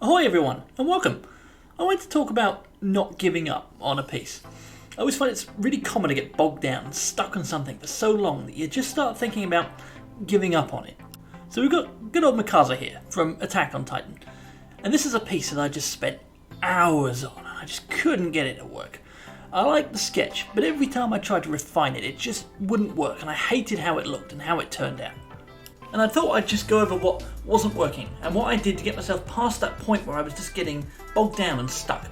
Ahoy everyone, and welcome! I wanted to talk about not giving up on a piece. I always find it's really common to get bogged down and stuck on something for so long that you just start thinking about giving up on it. So we've got good old Mikasa here from Attack on Titan, and this is a piece that I just spent hours on and I just couldn't get it to work. I liked the sketch, but every time I tried to refine it, it just wouldn't work, and I hated how it looked and how it turned out. And I thought I'd just go over what wasn't working and what I did to get myself past that point where I was just getting bogged down and stuck.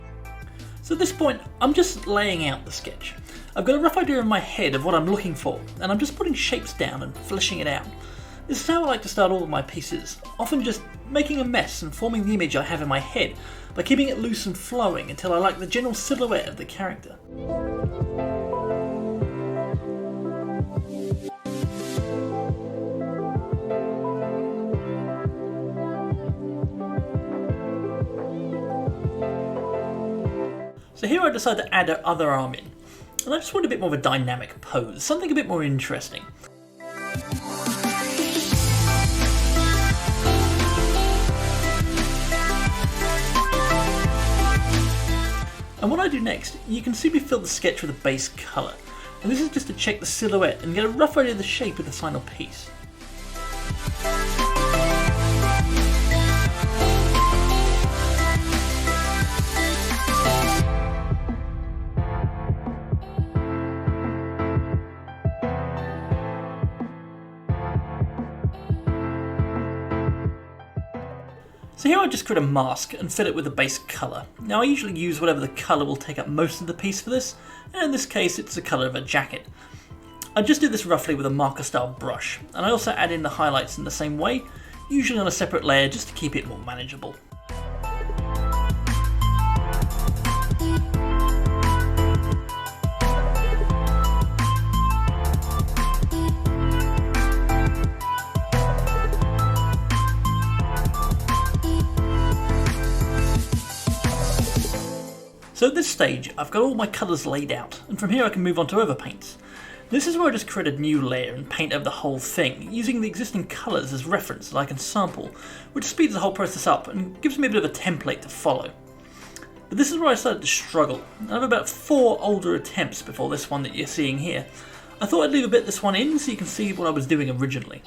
So at this point, I'm just laying out the sketch. I've got a rough idea in my head of what I'm looking for, and I'm just putting shapes down and fleshing it out. This is how I like to start all of my pieces, often just making a mess and forming the image I have in my head by keeping it loose and flowing until I like the general silhouette of the character. So here I decided to add our other arm in, and I just want a bit more of a dynamic pose, something a bit more interesting. And what I do next, you can see me fill the sketch with a base colour, and this is just to check the silhouette and get a rough idea of the shape of the final piece. So here I just create a mask and fill it with a base colour. Now I usually use whatever the colour will take up most of the piece for this, and in this case it's the colour of a jacket. I just do this roughly with a marker style brush, and I also add in the highlights in the same way, usually on a separate layer just to keep it more manageable. So at this stage, I've got all my colours laid out, and from here I can move on to overpaints. This is where I just create a new layer and paint over the whole thing, using the existing colours as reference that I can sample, which speeds the whole process up and gives me a bit of a template to follow. But this is where I started to struggle. I have about 4 older attempts before this one that you're seeing here. I thought I'd leave a bit of this one in so you can see what I was doing originally.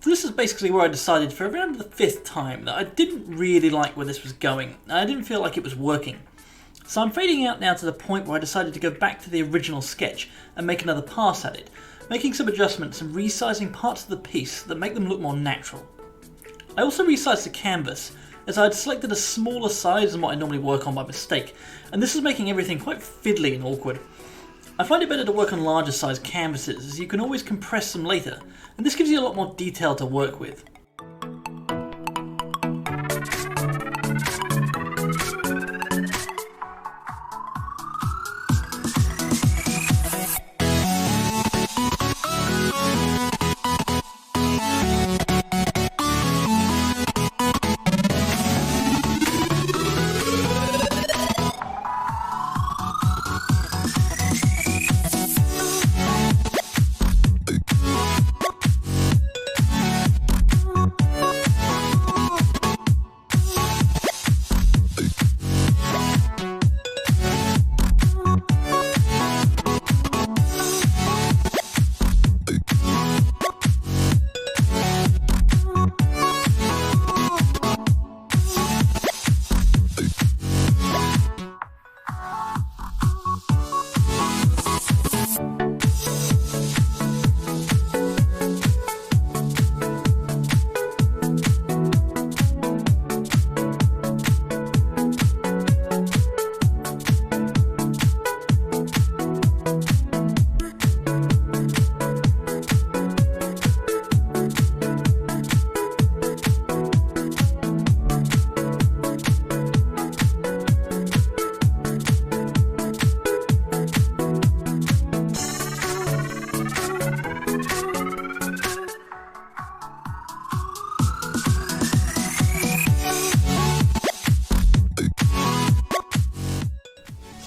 So this is basically where I decided for around the 5th time that I didn't really like where this was going, and I didn't feel like it was working. So I'm fading out now to the point where I decided to go back to the original sketch and make another pass at it, making some adjustments and resizing parts of the piece that make them look more natural. I also resized the canvas, as I had selected a smaller size than what I normally work on by mistake, and this is making everything quite fiddly and awkward. I find it better to work on larger size canvases, as you can always compress them later, and this gives you a lot more detail to work with.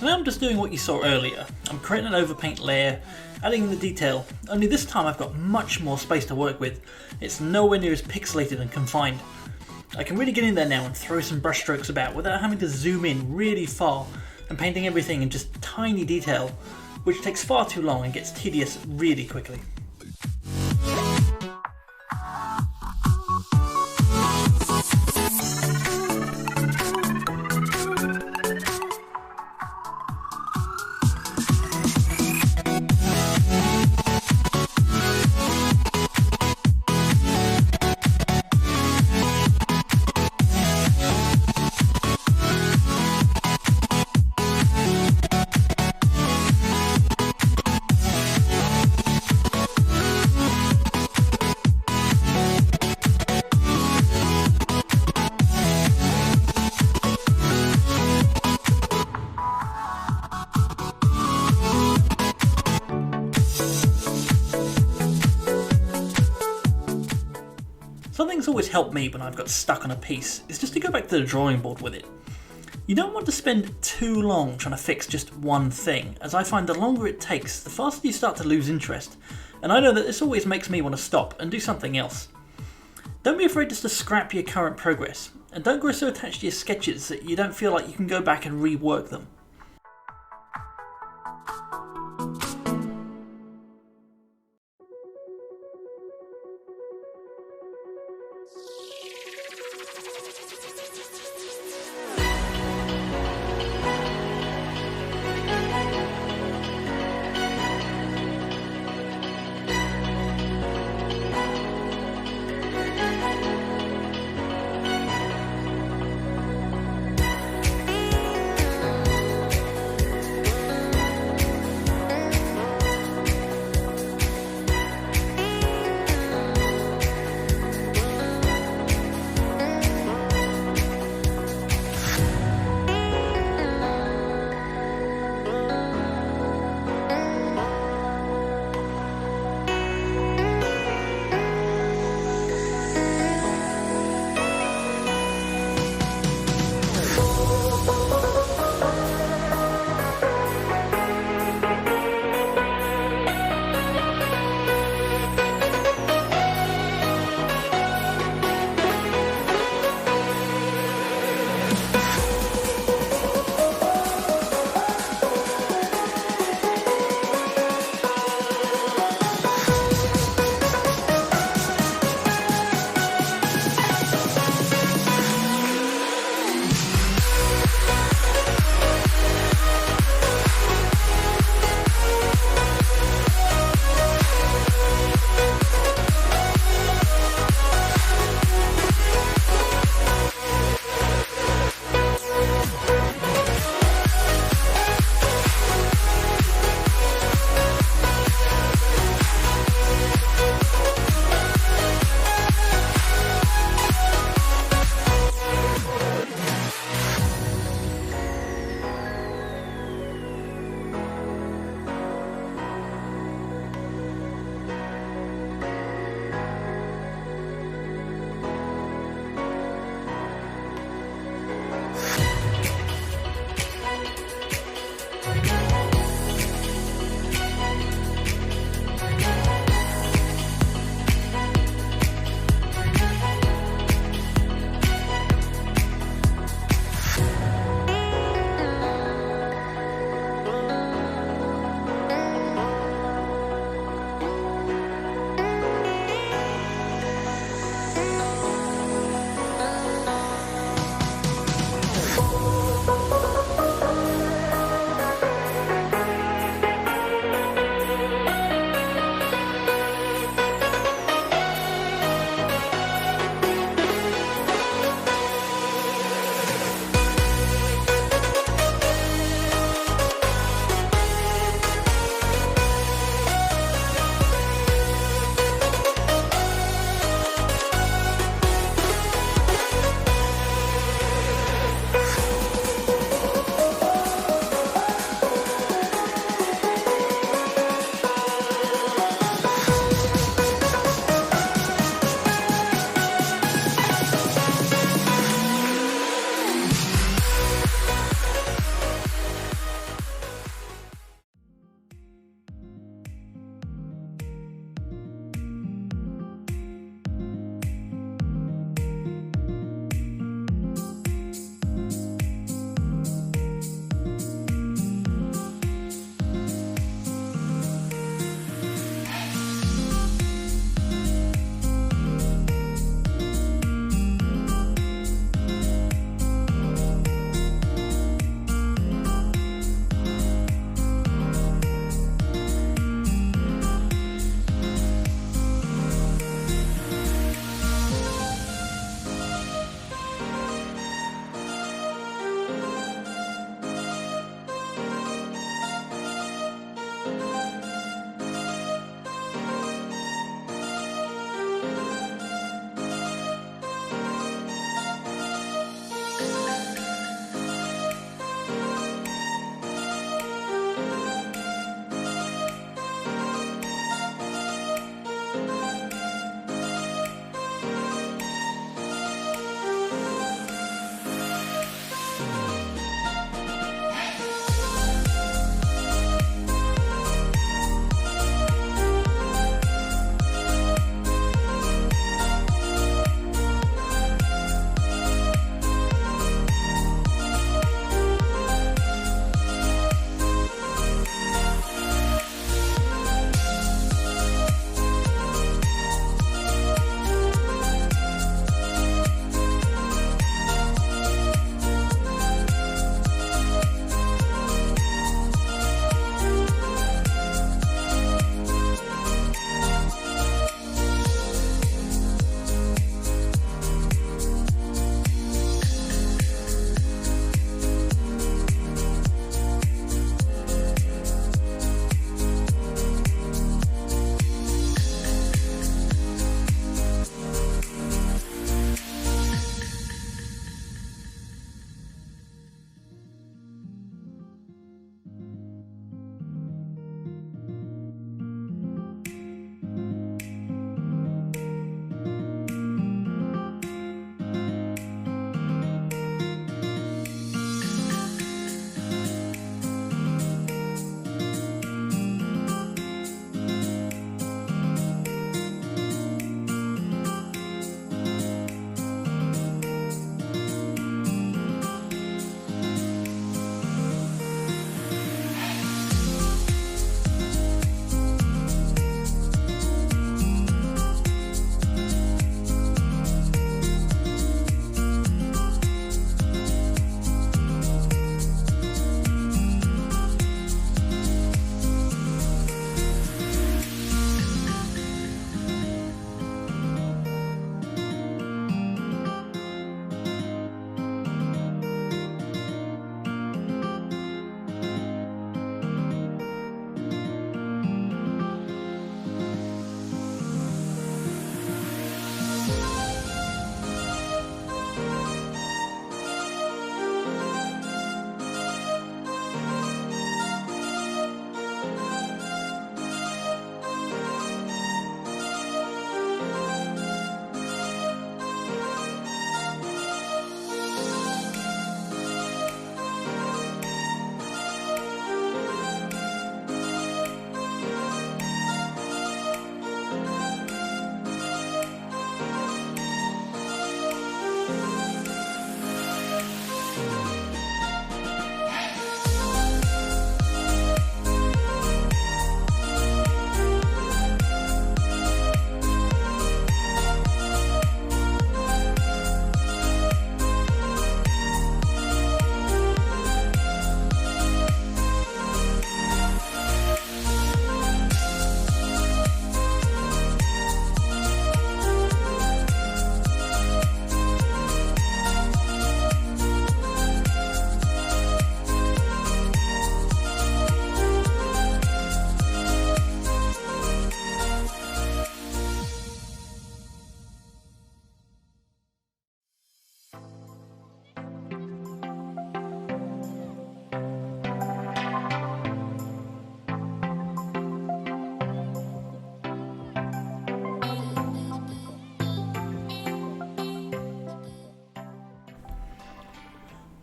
So now I'm just doing what you saw earlier. I'm creating an overpaint layer, adding the detail, only this time I've got much more space to work with. It's nowhere near as pixelated and confined. I can really get in there now and throw some brush strokes about without having to zoom in really far and painting everything in just tiny detail, which takes far too long and gets tedious really quickly. Something's always helped me when I've got stuck on a piece is just to go back to the drawing board with it. You don't want to spend too long trying to fix just one thing, as I find the longer it takes, the faster you start to lose interest, and I know that this always makes me want to stop and do something else. Don't be afraid just to scrap your current progress, and don't grow so attached to your sketches that you don't feel like you can go back and rework them.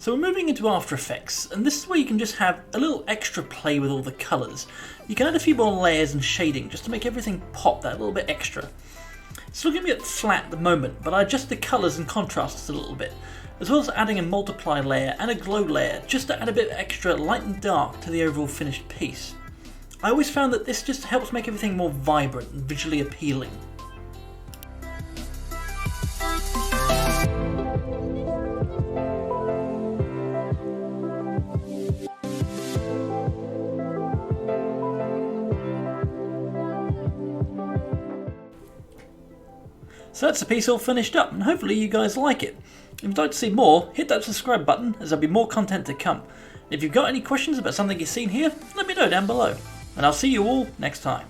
So we're moving into After Effects, and this is where you can just have a little extra play with all the colours. You can add a few more layers and shading just to make everything pop that little bit extra. It's looking a bit flat at the moment, but I adjust the colours and contrasts a little bit, as well as adding a multiply layer and a glow layer just to add a bit extra light and dark to the overall finished piece. I always found that this just helps make everything more vibrant and visually appealing. So that's the piece all finished up, and hopefully you guys like it. If you'd like to see more, hit that subscribe button as there'll be more content to come. If you've got any questions about something you've seen here, let me know down below. And I'll see you all next time.